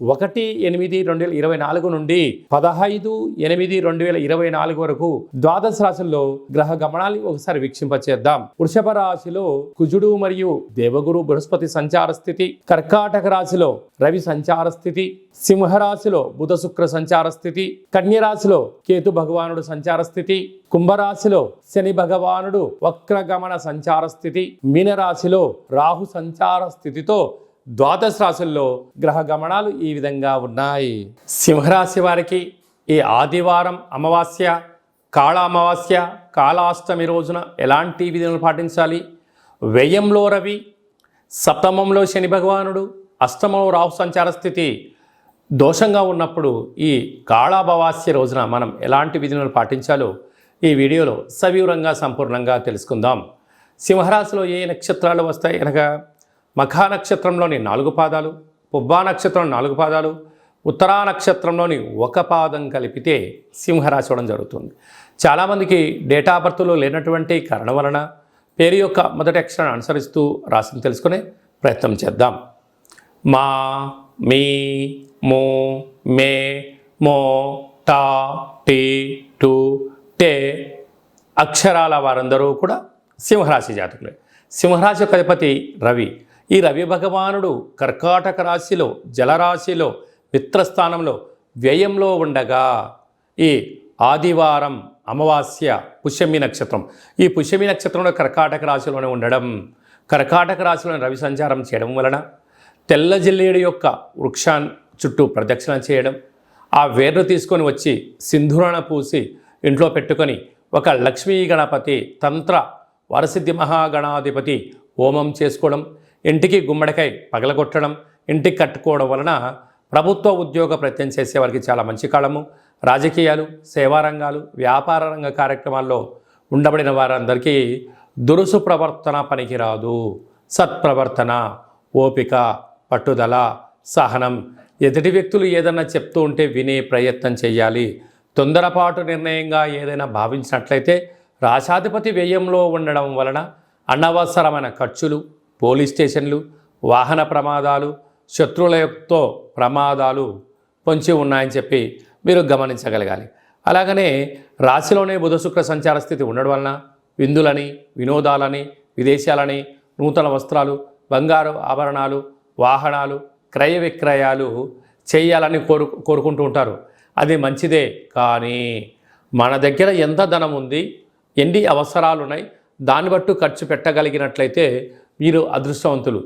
1/8/2024 నుండి 15/8/2024 వరకు ద్వాదశ రాశుల్లో గ్రహ గమనాలు ఒకసారి వీక్షింపచేద్దాం. వృషభ రాశిలో కుజుడు మరియు దేవగురు బృహస్పతి సంచార స్థితి, కర్కాటక రాశిలో రవి సంచార స్థితి, సింహరాశిలో బుధ శుక్ర సంచార స్థితి, కన్య రాశిలో కేతు భగవానుడు సంచార స్థితి, కుంభరాశిలో శని భగవానుడు వక్రగమన సంచార స్థితి, మీనరాశిలో రాహు సంచార స్థితితో ద్వాదశ రాశుల్లో గ్రహ గమనాలు ఈ విధంగా ఉన్నాయి. సింహరాశి వారికి ఈ ఆదివారం అమావాస్య, కాళ అమావాస్య, కాళాష్టమి రోజున ఎలాంటి విధులను పాటించాలి? వ్యయంలో రవి, సప్తమంలో శని భగవానుడు, అష్టమంలో రాహు సంచార స్థితి దోషంగా ఉన్నప్పుడు ఈ కాళామావాస్య రోజున మనం ఎలాంటి విధులను పాటించాలో ఈ వీడియోలో సవివరంగా సంపూర్ణంగా తెలుసుకుందాం. సింహరాశిలో ఏ నక్షత్రాలు వస్తాయి అనగా మఖా నక్షత్రంలోని 4 పాదాలు, పుబ్బా నక్షత్రం 4 పాదాలు, ఉత్తరా నక్షత్రంలోని 1 పాదం కలిపితే సింహరాశి అవడం జరుగుతుంది. చాలామందికి డేటా ఆఫ్ బర్త్లో లేనటువంటి కారణం వలన పేరు యొక్క మొదటి అక్షరాన్ని అనుసరిస్తూ రాశిని తెలుసుకునే ప్రయత్నం చేద్దాం. మా, మీ, మో, మే, మో, టా, టీ, టు, టే అక్షరాల వారందరూ కూడా సింహరాశి జాతకులే. సింహరాశి యొక్క అధిపతి రవి. ఈ రవి భగవానుడు కర్కాటక రాశిలో జలరాశిలో మిత్రస్థానంలో వ్యయంలో ఉండగా ఈ ఆదివారం అమావాస్య పుష్యమి నక్షత్రం, ఈ పుష్యమి నక్షత్రంలో కర్కాటక రాశిలోనే ఉండడం, కర్కాటక రాశిలోని రవి సంచారం చేయడం వలన తెల్ల జిల్లేడు యొక్క వృక్షాన్ని చుట్టూ ప్రదక్షిణ చేయడం, ఆ వేర్లు తీసుకొని వచ్చి సింధూరణ పూసి ఇంట్లో పెట్టుకొని ఒక లక్ష్మీ గణపతి తంత్ర వరసిద్ధి మహాగణాధిపతి హోమం చేసుకోవడం, ఇంటికి గుమ్మడికాయ పగలగొట్టడం, ఇంటికి కట్టుకోవడం వలన ప్రభుత్వ ఉద్యోగ ప్రయత్నం చేసే వారికి చాలా మంచి కాలము. రాజకీయాలు, సేవా రంగాలు, వ్యాపార రంగ కార్యక్రమాల్లో ఉండబడిన వారందరికీ దురుసు ప్రవర్తన పనికిరాదు. సత్ప్రవర్తన, ఓపిక, పట్టుదల, సహనం, ఎదుటి వ్యక్తులు ఏదన్నా చెప్తూ ఉంటే వినే ప్రయత్నం చేయాలి. తొందరపాటు నిర్ణయంగా ఏదైనా భావించినట్లయితే రాశాధిపతి వ్యయంలో ఉండడం వలన అనవసరమైన ఖర్చులు, పోలీస్ స్టేషన్లు, వాహన ప్రమాదాలు, శత్రువులతో ప్రమాదాలు పొంచి ఉన్నాయని చెప్పి మీరు గమనించగలగాలి. అలాగనే రాశిలోనే బుధ శుక్ర సంచార స్థితి ఉండడం వలన విందులని, వినోదాలని, విదేశాలని, నూతన వస్త్రాలు, బంగారు ఆభరణాలు, వాహనాలు, క్రయ విక్రయాలు చేయాలని కోరుకుంటూ ఉంటారు. అది మంచిదే. కానీ మన దగ్గర ఎంత ధనం ఉంది, ఎన్ని అవసరాలు ఉన్నాయి, దాన్ని బట్టు ఖర్చు పెట్టగలిగినట్లయితే మీరు అదృష్టవంతులు.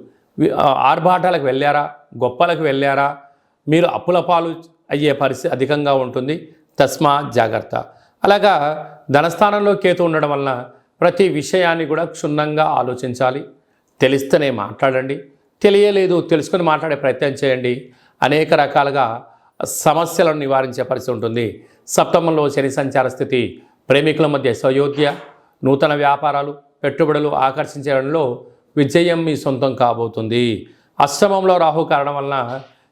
ఆర్భాటాలకు వెళ్ళారా, గొప్పలకు వెళ్ళారా, మీరు అప్పుల పాలు అయ్యే పరిస్థితి అధికంగా ఉంటుంది. తస్మా జాగ్రత్త. అలాగా ధనస్థానంలో కేతు ఉండడం వలన ప్రతి విషయాన్ని కూడా క్షుణ్ణంగా ఆలోచించాలి. తెలిస్తేనే మాట్లాడండి, తెలియలేదు తెలుసుకొని మాట్లాడే ప్రయత్నం చేయండి. అనేక రకాలుగా సమస్యలను నివారించే పరిస్థితి ఉంటుంది. సప్తమంలో శని సంచార స్థితి ప్రేమికుల మధ్య సయోధ్య, నూతన వ్యాపారాలు, పెట్టుబడులు ఆకర్షించడంలో విజయం మీ సొంతం కాబోతుంది. అష్టమంలో రాహు కారణం వలన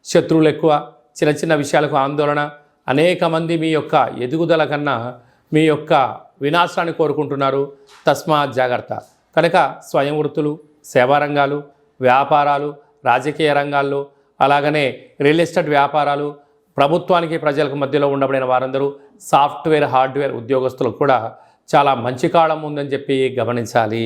శత్రువులు ఎక్కువ, చిన్న చిన్న విషయాలకు ఆందోళన, అనేక మంది మీ యొక్క ఎదుగుదల కన్నా మీ యొక్క వినాశాన్ని కోరుకుంటున్నారు. తస్మా జాగ్రత్త. కనుక స్వయం వృత్తులు, సేవా రంగాలు, వ్యాపారాలు, రాజకీయ రంగాల్లో, అలాగనే రియల్ ఎస్టేట్ వ్యాపారాలు, ప్రభుత్వానికి ప్రజలకు మధ్యలో ఉండబడిన వారందరూ సాఫ్ట్వేర్, హార్డ్వేర్ ఉద్యోగస్తులకు కూడా చాలా మంచి కాలం ఉందని చెప్పి గమనించాలి.